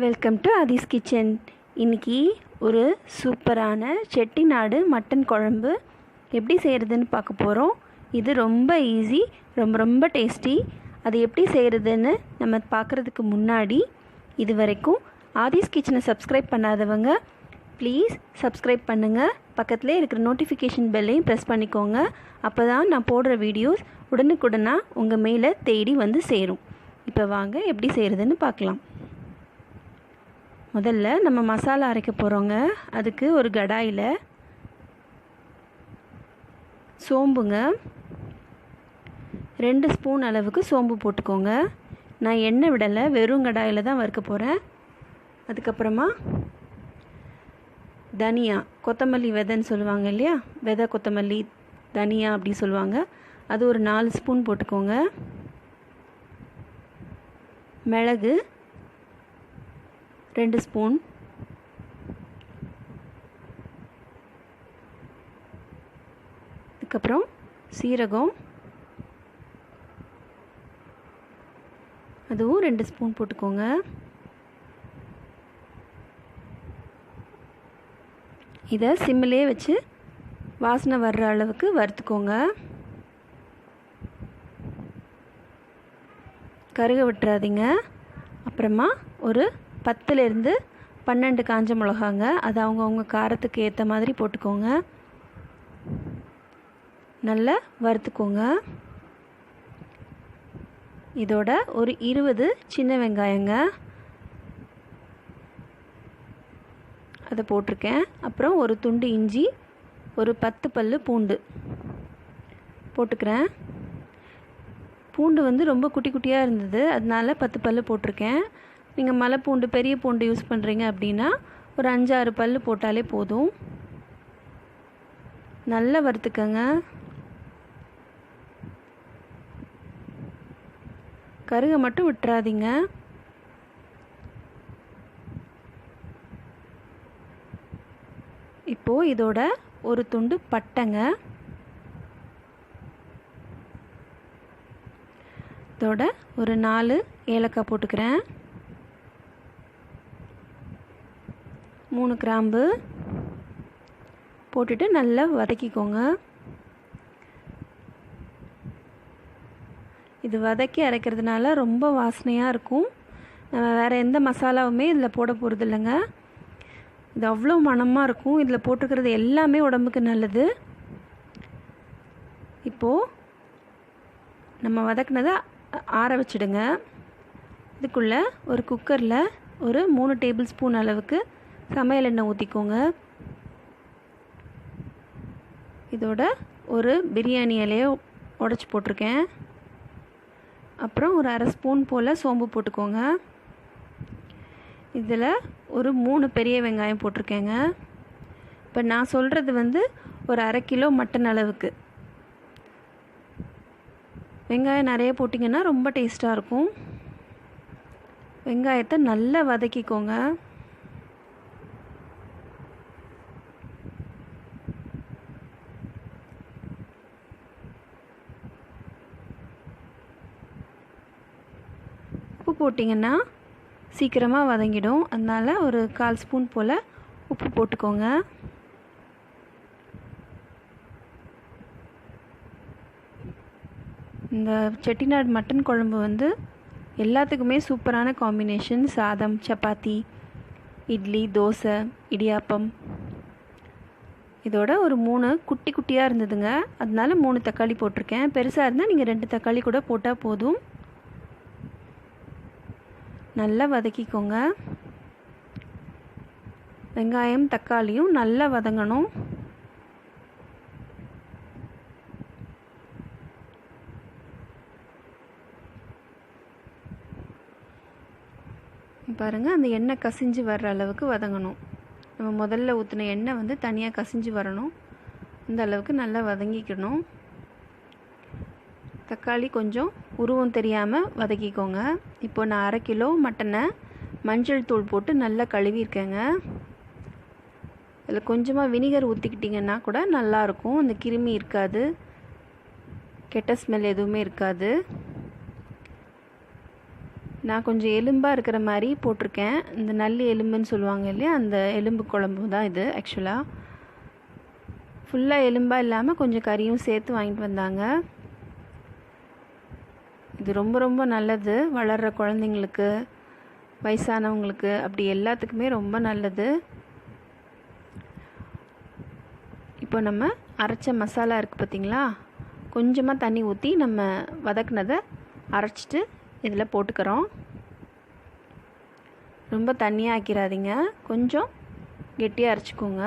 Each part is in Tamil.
Welcome to Aadhi's kitchen. இன்றைக்கி ஒரு சூப்பரான செட்டிநாடு மட்டன் குழம்பு எப்படி செய்கிறதுன்னு பார்க்க போகிறோம். இது ரொம்ப ஈஸி, ரொம்ப டேஸ்டி. அது எப்படி செய்கிறதுன்னு நம்ம பார்க்குறதுக்கு முன்னாடி இது வரைக்கும் ஆதிஸ் கிச்சனை சப்ஸ்கிரைப் பண்ணாதவங்க ப்ளீஸ் சப்ஸ்கிரைப் பண்ணுங்கள். பக்கத்துலேயே இருக்கிற நோட்டிஃபிகேஷன் பெல்லையும் ப்ரெஸ் பண்ணிக்கோங்க. அப்போ தான் நான் போடுற வீடியோஸ் உடனுக்குடனாக உங்கள் மேலே தேடி வந்து சேரும். இப்போ வாங்க எப்படி செய்கிறதுன்னு பார்க்கலாம். முதல்ல நம்ம மசாலா அரைக்க போகிறோங்க. அதுக்கு ஒரு கடாயில் சோம்புங்க, 2 ஸ்பூன் அளவுக்கு சோம்பு போட்டுக்கோங்க. நான் எண்ணெய் விடலை, வெறும் கடாயில் தான் வறுக்க போகிறேன். அதுக்கப்புறமா தனியா, கொத்தமல்லி விதைன்னு சொல்லுவாங்க இல்லையா, விதை கொத்தமல்லி தனியா அப்படி சொல்லுவாங்க, அது ஒரு 4 ஸ்பூன் போட்டுக்கோங்க. மிளகு 2 ஸ்பூன், அதுக்கப்புறம் சீரகம் அதுவும் 2 ஸ்பூன் போட்டுக்கோங்க. இதை சிம்மிலே வச்சு வாசனை வர்ற அளவுக்கு வறுத்துக்கோங்க. கருக விட்டுறாதீங்க. அப்புறமா ஒரு 10லேருந்து 12 காஞ்ச மிளகாங்க, அது அவங்கவுங்க காரத்துக்கு ஏற்ற மாதிரி போட்டுக்கோங்க. நல்லா வறுத்துக்கோங்க. இதோட ஒரு 20 சின்ன வெங்காயங்க, அதை போட்டிருக்கேன். அப்புறம் ஒரு துண்டு இஞ்சி, ஒரு 10 பல்லு பூண்டு போட்டுக்கிறேன். பூண்டு ரொம்ப குட்டி குட்டியாக இருந்தது, அதனால 10 பல்லு போட்டிருக்கேன். நீங்கள் மலை பூண்டு, பெரிய பூண்டு யூஸ் பண்ணுறீங்க அப்படின்னா ஒரு 5-6 பல்லு போட்டாலே போதும். நல்லா வறுத்துக்கங்க. கருகை மட்டும் விட்டுறாதீங்க. இப்போது இதோட ஒரு துண்டு பட்டைங்க, இதோட ஒரு 4 ஏலக்காய் போட்டுக்கிறேன். 3 கிராம்பு போட்டுட்டு நல்லா வதக்கிக்கோங்க. இது வதக்கி அரைக்கிறதுனால ரொம்ப வாசனையாக இருக்கும். நம்ம வேறு எந்த மசாலாவுமே இதில் போட போகிறது இல்லைங்க. இது அவ்வளோ மணமாக இருக்கும். இதில் போட்டுக்கிறது எல்லாமே உடம்புக்கு நல்லது. இப்போது நம்ம வதக்குனதை ஆற வச்சுடுங்க. இதுக்குள்ளே ஒரு குக்கரில் ஒரு 3 டேபிள் ஸ்பூன் அளவுக்கு சமையல் எண்ணெய் ஊற்றிக்கோங்க. இதோட ஒரு பிரியாணி இலையை உடச்சி போட்டிருக்கேன். அப்புறம் ஒரு 1/2 ஸ்பூன் போல் சோம்பு போட்டுக்கோங்க. இதில் ஒரு 3 பெரிய வெங்காயம் போட்டிருக்கேங்க. இப்போ நான் சொல்கிறது ஒரு 1/2 கிலோ மட்டன் அளவுக்கு. வெங்காயம் நிறைய போட்டிங்கன்னா ரொம்ப டேஸ்ட்டாக இருக்கும். வெங்காயத்தை நல்லா வதக்கிக்கோங்க. உப்பு போட்டிங்கன்னா சீக்கிரமாக வதங்கிடும், அதனால் ஒரு 1/4 ஸ்பூன் போல் உப்பு போட்டுக்கோங்க. இந்த செட்டிநாடு மட்டன் குழம்பு எல்லாத்துக்குமே சூப்பரான காம்பினேஷன். சாதம், சப்பாத்தி, இட்லி, தோசை, இடியாப்பம். இதோட ஒரு 3 குட்டி குட்டியாக இருந்ததுங்க, அதனால 3 தக்காளி போட்டிருக்கேன். பெருசாக இருந்தால் நீங்கள் 2 தக்காளி கூட போட்டால் போதும். நல்லா வதக்கிக்கோங்க. வெங்காயம் தக்காளியும் நல்லா வதங்கணும். பாருங்கள், அந்த எண்ணெய் கசிஞ்சு வர்ற அளவுக்கு வதங்கணும். நம்ம முதல்ல ஊற்றின எண்ணெய் தனியாக கசிஞ்சு வரணும். இந்த அளவுக்கு நல்லா வதங்கிக்கணும். தக்காளி கொஞ்சம் உருவம் தெரியாமல் வதக்கிக்கோங்க. இப்போ நான் 1/2 கிலோ மட்டனை மஞ்சள் தூள் போட்டு நல்லா கழுவியிருக்கேங்க. இதில் கொஞ்சமாக வினிகர் ஊற்றிக்கிட்டிங்கன்னா கூட நல்லாயிருக்கும். அந்த கிருமி இருக்காது, கெட்ட ஸ்மெல் எதுவுமே இருக்காது. நான் கொஞ்சம் எலும்பாக இருக்கிற மாதிரி போட்டிருக்கேன். இந்த நல்லி எலும்புன்னு சொல்லுவாங்க இல்லையா, அந்த எலும்பு குழம்பு தான் இது. ஆக்சுவலாக ஃபுல்லாக எலும்பாக இல்லாமல் கொஞ்சம் கறியும் சேர்த்து வாங்கிட்டு வந்தாங்க. இது ரொம்ப ரொம்ப நல்லது. வளர்கிற குழந்தைங்களுக்கு, வயசானவங்களுக்கு, அப்படி எல்லாத்துக்குமே ரொம்ப நல்லது. இப்போ நம்ம அரைச்ச மசாலா இருக்குது பார்த்திங்களா, கொஞ்சமாக தண்ணி ஊற்றி நம்ம வதக்குனதை அரைச்சிட்டு இதில் போட்டுக்கிறோம். ரொம்ப தண்ணியாக ஆக்கிடாதீங்க, கொஞ்சம் கெட்டியாக அரைச்சிக்கோங்க.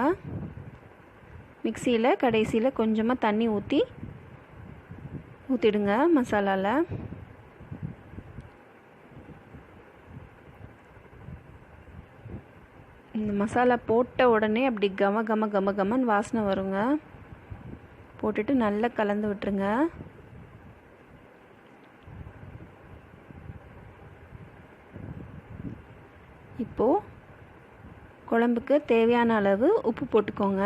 மிக்சியில் கடைசியில் கொஞ்சமாக தண்ணி ஊற்றிடுங்க மசாலாவில். இந்த மசாலா போட்ட உடனே அப்படி கம கம கம கமன்னு வாசனை வருங்க. போட்டுட்டு நல்லா கலந்து விட்டுருங்க. இப்போது குழம்புக்கு தேவையான அளவு உப்பு போட்டுக்கோங்க.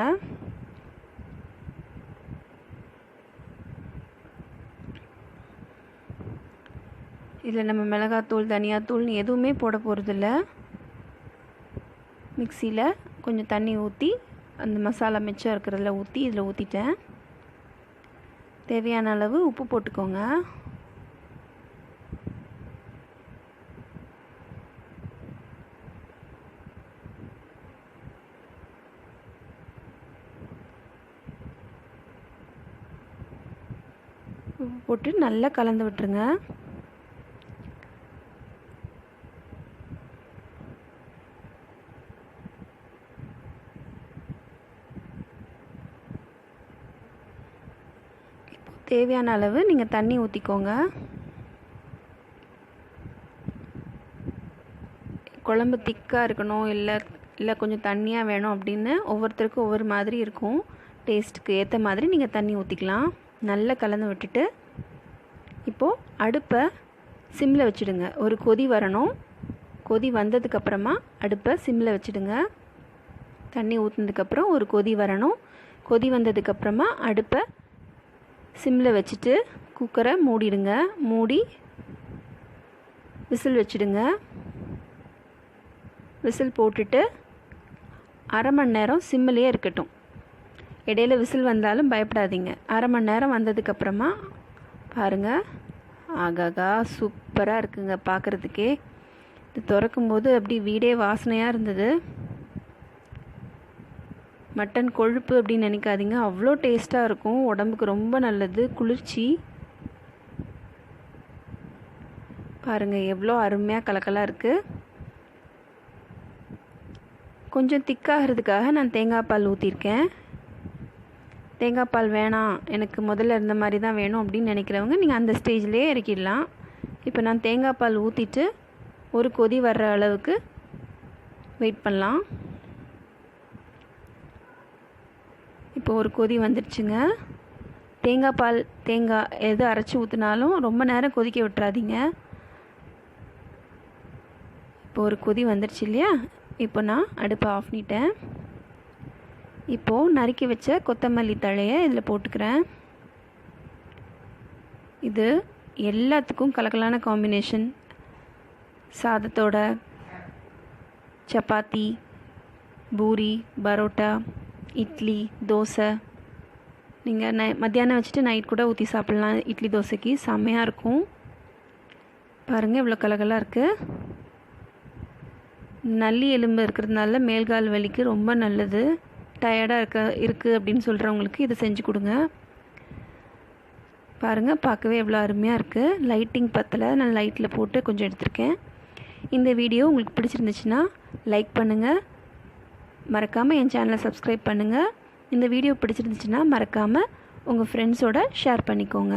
இதில் நம்ம மிளகாத்தூள், தனியாத்தூள்னு எதுவுமே போட போகிறதில்ல. மிக்சியில் கொஞ்சம் தண்ணி ஊற்றி அந்த மசாலா மிச்சம் இருக்கிறதுல ஊற்றி இதில் ஊற்றிட்டேன். தேவையான அளவு உப்பு போட்டுக்கோங்க. உப்பு போட்டு நல்லா கலந்து விட்டுருங்க. தேவையான அளவு நீங்கள் தண்ணி ஊற்றிக்கோங்க. குழம்பு திக்காக இருக்கணும், இல்லை கொஞ்சம் தண்ணியாக வேணும் அப்படின்னு ஒவ்வொருத்தருக்கும் ஒவ்வொரு மாதிரி இருக்கும். டேஸ்ட்டுக்கு ஏற்ற மாதிரி நீங்கள் தண்ணி ஊற்றிக்கலாம். நல்லா கலந்து விட்டுட்டு இப்போது அடுப்பை சிம்மில் வச்சுடுங்க. ஒரு கொதி வரணும். கொதி வந்ததுக்கப்புறமா அடுப்பை சிம்மில் வச்சுடுங்க. தண்ணி ஊற்றினதுக்கப்புறம் ஒரு கொதி வரணும். கொதி வந்ததுக்கப்புறமா அடுப்பை சிம்மில் வச்சுட்டு குக்கரை மூடிடுங்க. மூடி விசில் வச்சுடுங்க. விசில் போட்டுட்டு அரை மணி நேரம் சிம்மிலே இருக்கட்டும். இடையில விசில் வந்தாலும் பயப்படாதீங்க. அரை மணி நேரம் வந்ததுக்கப்புறமா பாருங்கள், ஆகாகா சூப்பராக இருக்குங்க பார்க்குறதுக்கே. இது திறக்கும்போது அப்படி வீடே வாசனையாக இருந்தது. மட்டன் கொழுப்பு அப்படின்னு நினைக்காதீங்க, அவ்வளோ டேஸ்ட்டாக இருக்கும். உடம்புக்கு ரொம்ப நல்லது, குளிர்ச்சி. பாருங்கள் எவ்வளோ அருமையாக கலக்கலாக இருக்குது. கொஞ்சம் திக்காகிறதுக்காக நான் தேங்காய் பால் ஊற்றிருக்கேன். தேங்காய் பால் வேணாம், எனக்கு முதல்ல இருந்த மாதிரி தான் வேணும் அப்படின்னு நினைக்கிறவங்க நீங்கள் அந்த ஸ்டேஜ்லேயே இறக்கிடலாம். இப்போ நான் தேங்காய் பால் ஊற்றிட்டு ஒரு கொதி வர்ற அளவுக்கு வெயிட் பண்ணலாம். இப்போ ஒரு கொதி வந்துடுச்சுங்க. தேங்காய் எது அரைச்சி ஊற்றினாலும் ரொம்ப நேரம் கொதிக்க விட்டுறாதீங்க. இப்போ ஒரு கொதி வந்துடுச்சு இல்லையா, இப்போ நான் அடுப்பை ஆஃப் பண்ணிட்டேன். இப்போது நறுக்கி வச்ச கொத்தமல்லி தழையை இதில் போட்டுக்கிறேன். இது எல்லாத்துக்கும் கலக்கலான காம்பினேஷன். சாதத்தோட, சப்பாத்தி, பூரி, பரோட்டா, இட்லி, தோசை, நீங்கள் மத்தியானம் வச்சுட்டு நைட் கூட ஊற்றி சாப்பிட்லாம். இட்லி தோசைக்கு செம்மையாக இருக்கும். பாருங்கள் இவ்வளோ கலகலாக இருக்குது. நல்லி எலும்பு இருக்கிறதுனால மேல்கால் வலிக்கு ரொம்ப நல்லது. டயர்டாக இருக்குது அப்படின்னு சொல்கிறவங்களுக்கு இதை செஞ்சு கொடுங்க. பாருங்கள் பார்க்கவே எவ்வளோ அருமையாக இருக்குது. லைட்டிங் பத்தலை, நான் லைட்டில் போட்டு கொஞ்சம் எடுத்திருக்கேன். இந்த வீடியோ உங்களுக்கு பிடிச்சிருந்துச்சுன்னா லைக் பண்ணுங்கள். மறக்காமல் என் சேனலை சப்ஸ்கிரைப் பண்ணுங்கள். இந்த வீடியோ பிடிச்சிருந்துச்சுன்னா மறக்காமல் உங்கள் ஃப்ரெண்ட்ஸோட ஷேர் பண்ணிக்கோங்க.